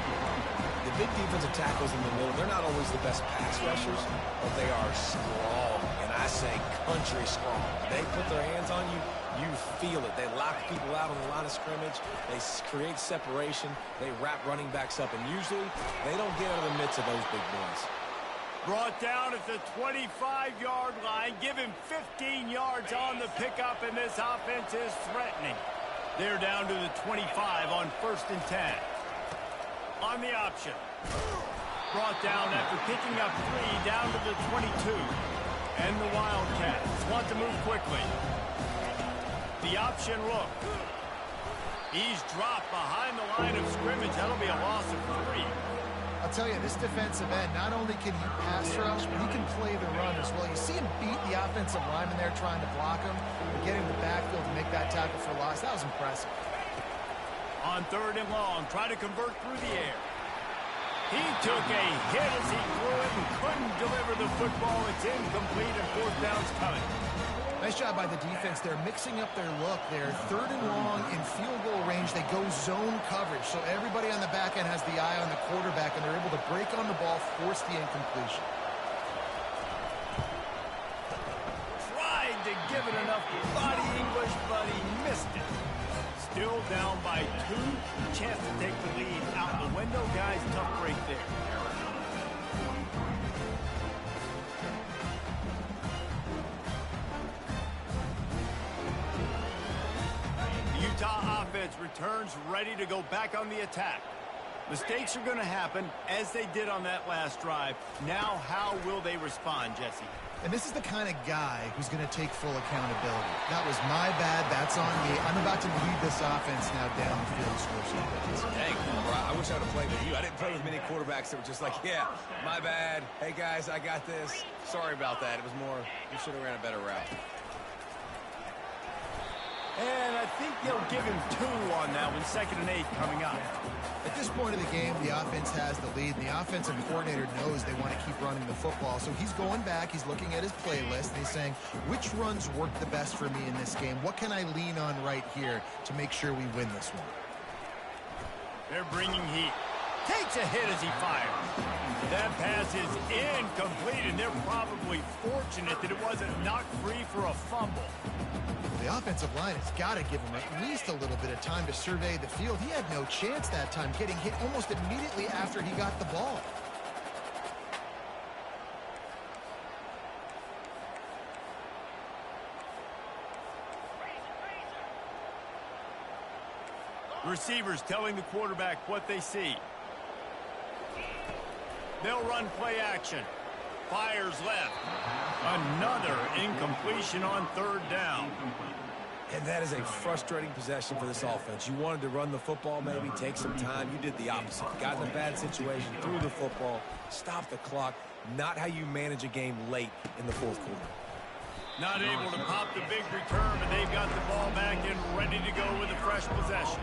The big defensive tackles in the middle, they're not always the best pass rushers, but they are strong, and I say country strong. They put their hands on you, you feel it. They lock people out on the line of scrimmage. They create separation. They wrap running backs up, and usually they don't get out of the midst of those big boys. Brought down at the 25-yard line. Give him 15 yards on the pickup, and this offense is threatening. They're down to the 25 on 1st and 10. On the option. Brought down after picking up 3 down to the 22. And the Wildcats want to move quickly. The option look. He's dropped behind the line of scrimmage. That'll be a loss of 3. I'll tell you, this defensive end, not only can he pass rush, but he can play the run as well. You see him beat the offensive lineman there trying to block him and get him in the backfield to make that tackle for loss. That was impressive. On 3rd and long, try to convert through the air. He took a hit as he threw it and couldn't deliver the football. It's incomplete, and 4th down's coming. Nice job by the defense. They're mixing up their look. They're 3rd and long in field goal range. They go zone coverage. So everybody on the back end has the eye on the quarterback, and they're able to break on the ball, force the incompletion. Tried to give it enough body English, but he missed it. Still down by 2. Chance to take the lead out the window. Guys, tough break there. The Utah offense returns ready to go back on the attack. Mistakes are going to happen, as they did on that last drive. Now, how will they respond, Jesse? And this is the kind of guy who's going to take full accountability. That was my bad. That's on me. I'm about to lead this offense now down the field and score some points. Dang, I wish I would have played with you. I didn't play with many quarterbacks that were just like, yeah, my bad. Hey, guys, I got this. Sorry about that. It was more, you should have ran a better route. And I think they'll give him 2 on that one, 2nd and 8 coming up. At this point of the game, the offense has the lead, and the offensive coordinator knows they want to keep running the football. So he's going back, he's looking at his playlist, and he's saying, which runs work the best for me in this game? What can I lean on right here to make sure we win this one? They're bringing heat. Takes a hit as he fires. That pass is incomplete, and they're probably fortunate that it wasn't knocked free for a fumble. The offensive line has got to give him at least a little bit of time to survey the field. He had no chance that time, getting hit almost immediately after he got the ball. Receivers telling the quarterback what they see. They'll run play action. Fires left. Another incompletion on 3rd down. And that is a frustrating possession for this offense. You wanted to run the football, maybe take some time. You did the opposite. Got in a bad situation, threw the football, stopped the clock. Not how you manage a game late in the 4th quarter. Not able to pop the big return, but they've got the ball back and ready to go with a fresh possession.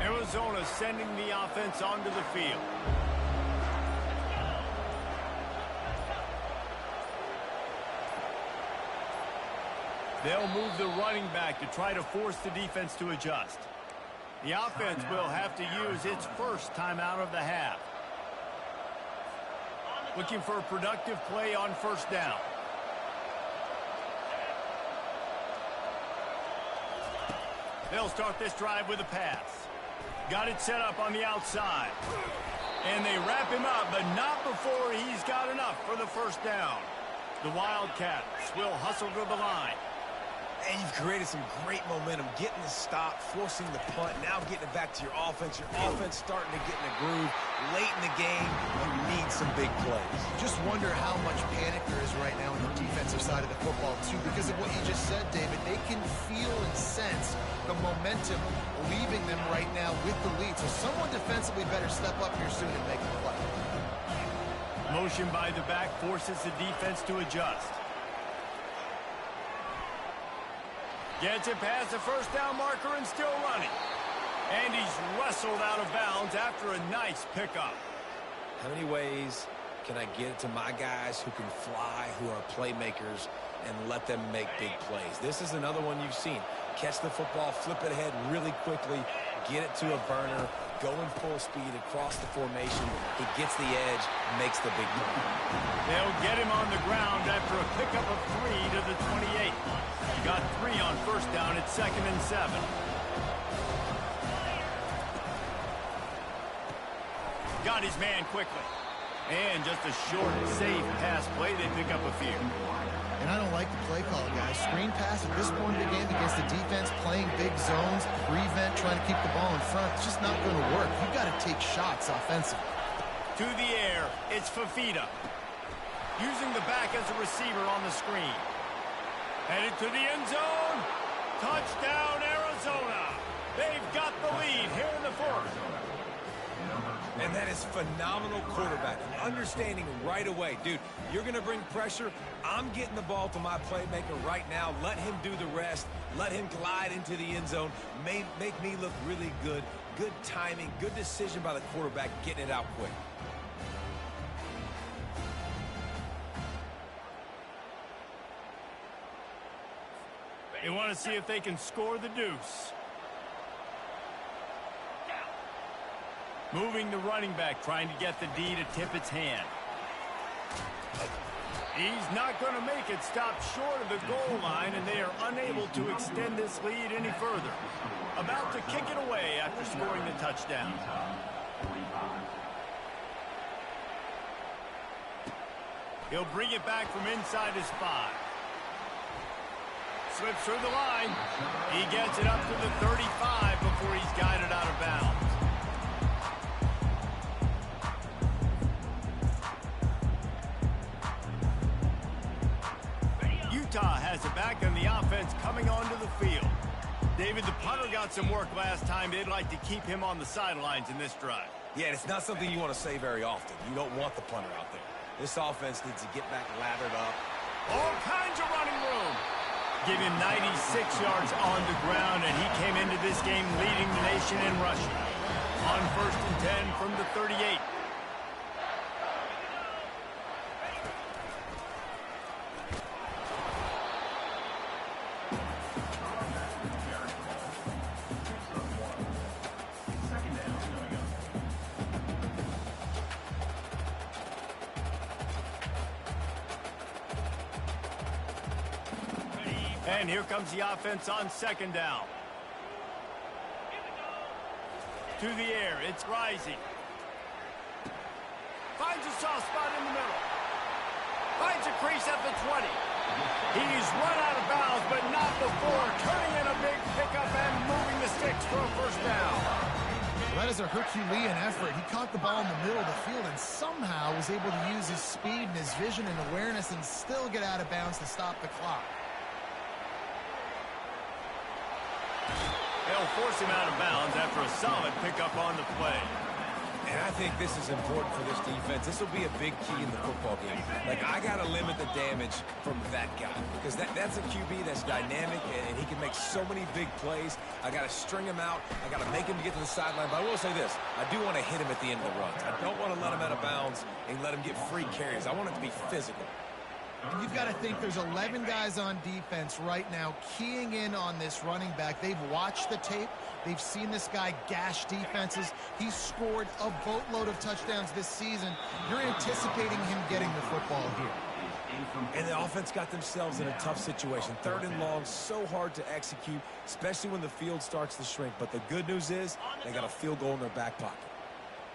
Arizona sending the offense onto the field. They'll move the running back to try to force the defense to adjust. The offense will have to use its first timeout of the half. Looking for a productive play on 1st down. They'll start this drive with a pass. Got it set up on the outside. And they wrap him up, but not before he's got enough for the 1st down. The Wildcats will hustle to the line. And you've created some great momentum, getting the stop, forcing the punt, now getting it back to your offense. Your offense starting to get in a groove. Late in the game, you need some big plays. Just wonder how much panic there is right now on the defensive side of the football, too, because of what you just said, David. They can feel and sense the momentum leaving them right now with the lead. So someone defensively better step up here soon and make a play. Motion by the back forces the defense to adjust. Gets it past the 1st down marker and still running. And he's wrestled out of bounds after a nice pickup. How many ways can I get it to my guys who can fly, who are playmakers, and let them make big plays? This is another one you've seen. Catch the football, flip it ahead really quickly, get it to a burner, going full speed across the formation. He gets the edge, makes the big play. They'll get him on the ground after a pickup of 3 to the 28. Got 3 on 1st down at 2nd and 7. Got his man quickly. And just a short, safe pass play. They pick up a few. And I don't like the play call, guys. Screen pass at this point of the game against the defense, playing big zones, prevent, trying to keep the ball in front. It's just not going to work. You've got to take shots offensively. To the air, it's Fafita. Using the back as a receiver on the screen. Headed to the end zone. Touchdown, Arizona. They've got the lead here in the 4th. And that is phenomenal quarterback. Understanding right away. Dude, you're going to bring pressure. I'm getting the ball to my playmaker right now. Let him do the rest. Let him glide into the end zone. Make me look really good. Good timing. Good decision by the quarterback getting it out quick. They want to see if they can score the deuce. Moving the running back, trying to get the D to tip its hand. He's not going to make it. Stop short of the goal line, and they are unable to extend this lead any further. About to kick it away after scoring the touchdown. He'll bring it back from inside his 5. Slips through the line. He gets it up to the 35 before he's guided out of bounds. Utah has it back, and the offense coming onto the field. David, the punter got some work last time. They'd like to keep him on the sidelines in this drive. Yeah, it's not something you want to say very often. You don't want the punter out there. This offense needs to get back lathered up. All kinds of running room. Give him 96 yards on the ground, and he came into this game leading the nation in rushing. On 1st and 10 from the 38. And here comes the offense on 2nd down. To the air, it's rising. Finds a soft spot in the middle. Finds a crease at the 20. He's run out of bounds, but not before turning in a big pickup and moving the sticks for a 1st down. Well, that is a Herculean effort. He caught the ball in the middle of the field and somehow was able to use his speed and his vision and awareness and still get out of bounds to stop the clock. They'll force him out of bounds after a solid pickup on the play. And I think this is important for this defense. This will be a big key in the football game. Like, I got to limit the damage from that guy because that's a QB that's dynamic and he can make so many big plays. I got to string him out. I got to make him get to the sideline. But I will say this. I do want to hit him at the end of the runs. I don't want to let him out of bounds and let him get free carries. I want it to be physical. And you've got to think there's 11 guys on defense right now keying in on this running back. They've watched the tape. They've seen this guy gash defenses. He's scored a boatload of touchdowns this season. You're anticipating him getting the football here. And the offense got themselves in a tough situation. 3rd and long, so hard to execute, especially when the field starts to shrink. But the good news is they got a field goal in their back pocket.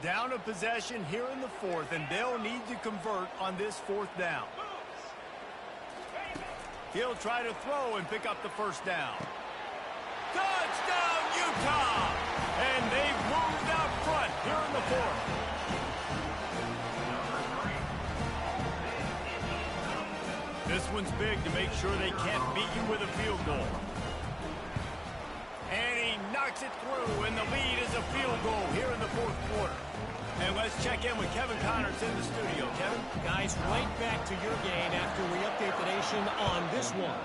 Down a possession here in the 4th, and they'll need to convert on this 4th down. He'll try to throw and pick up the 1st down. Touchdown, Utah! And they've moved out front here in the 4th. This one's big to make sure they can't beat you with a field goal. And he knocks it through, and the lead is a field goal here in the 4th quarter. And let's check in with Kevin Connors in the studio. Kevin? Guys, right back to your game after we update the nation on this one.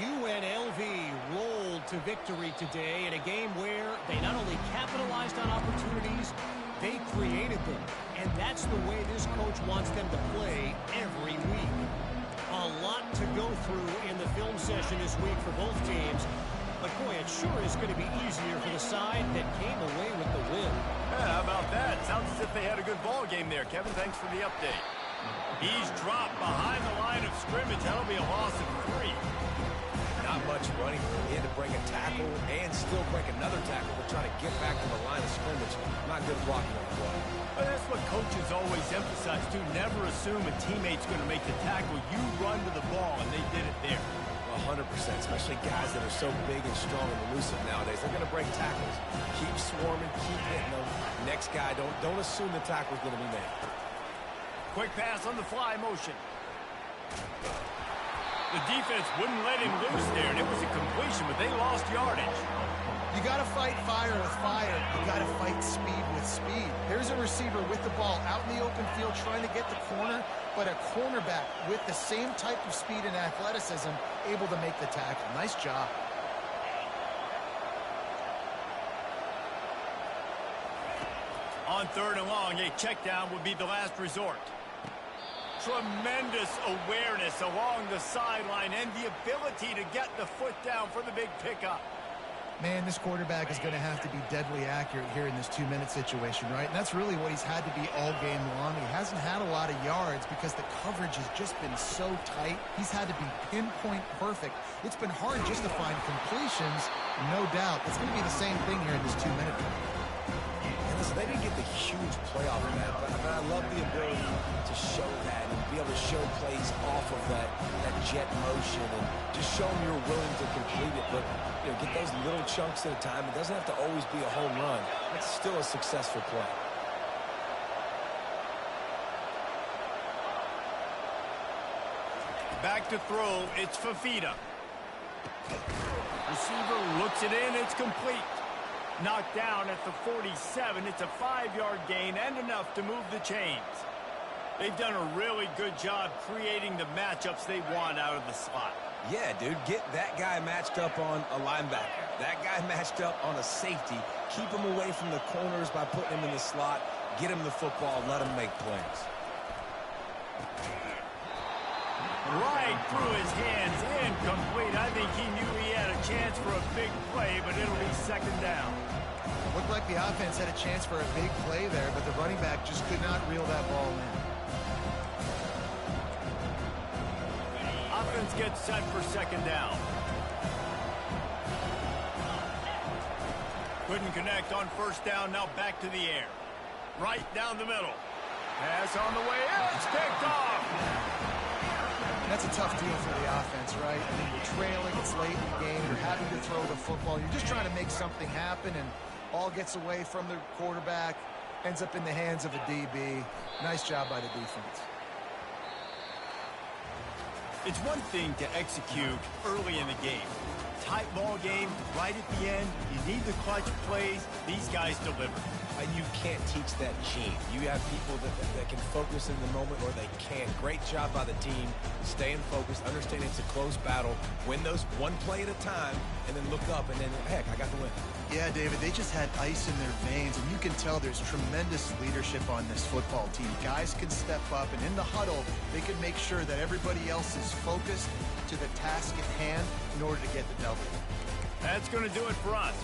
UNLV rolled to victory today in a game where they not only capitalized on opportunities, they created them. And that's the way this coach wants them to play every week. A lot to go through in the film session this week for both teams. But, boy, it sure is going to be easier for the side that came away with the win. Yeah, how about that? Sounds as if they had a good ball game there. Kevin, thanks for the update. He's dropped behind the line of scrimmage. That'll be a loss of 3. Not much running. He had to break a tackle and still break another tackle to try to get back to the line of scrimmage. Not good blocking on the play. But that's what coaches always emphasize, too. Never assume a teammate's going to make the tackle. You run to the ball, and they did it there. 100%, especially guys that are so big and strong and elusive nowadays. They're going to break tackles. Keep swarming, keep hitting them. Next guy, don't assume the tackle's going to be made. Quick pass on the fly motion. The defense wouldn't let him loose there, and it was a completion, but they lost yardage. You got to fight fire with fire. You got to fight speed with speed. There's a receiver with the ball out in the open field trying to get the corner, but a cornerback with the same type of speed and athleticism able to make the tackle. Nice job. On 3rd and long, a check down would be the last resort. Tremendous awareness along the sideline and the ability to get the foot down for the big pickup. Man, this quarterback is going to have to be deadly accurate here in this 2-minute situation, right? And that's really what he's had to be all game long. He hasn't had a lot of yards because the coverage has just been so tight. He's had to be pinpoint perfect. It's been hard just to find completions, no doubt. It's going to be the same thing here in this 2-minute. And the So they didn't get the huge play off of that, but I love the ability to show that and be able to show plays off of that jet motion and just show them you're willing to complete it, but get those little chunks at a time. It doesn't have to always be a home run. It's still a successful play. Back to throw, it's Fafita. Receiver looks it in, it's complete. Knocked down at the 47, it's a 5-yard gain and enough to move the chains. They've done a really good job creating the matchups they want out of the slot. Yeah, dude, get that guy matched up on a linebacker. That guy matched up on a safety. Keep him away from the corners by putting him in the slot. Get him the football, let him make plays. Right through his hands, incomplete. I think he knew he had a chance for a big play, but it'll be second down. Looked like the offense had a chance for a big play there, but the running back just could not reel that ball in. Offense gets set for second down. Couldn't connect on first down, now back to the air. Right down the middle. Pass on the way in, it's picked off. That's a tough deal for the offense, right? I mean, you're trailing, it's late in the game, you're having to throw the football. You're just trying to make something happen, and all gets away from the quarterback, ends up in the hands of a DB. Nice job by the defense. It's one thing to execute early in the game. Tight ball game, right at the end, you need the clutch plays. These guys deliver. You can't teach that gene. You have people that can focus in the moment or they can't. Great job by the team, staying focused, understanding it's a close battle, win those one play at a time, and then look up, and then, heck, I got the win. Yeah, David, they just had ice in their veins, and you can tell there's tremendous leadership on this football team. Guys can step up, and in the huddle, they can make sure that everybody else is focused to the task at hand in order to get the W. That's going to do it for us.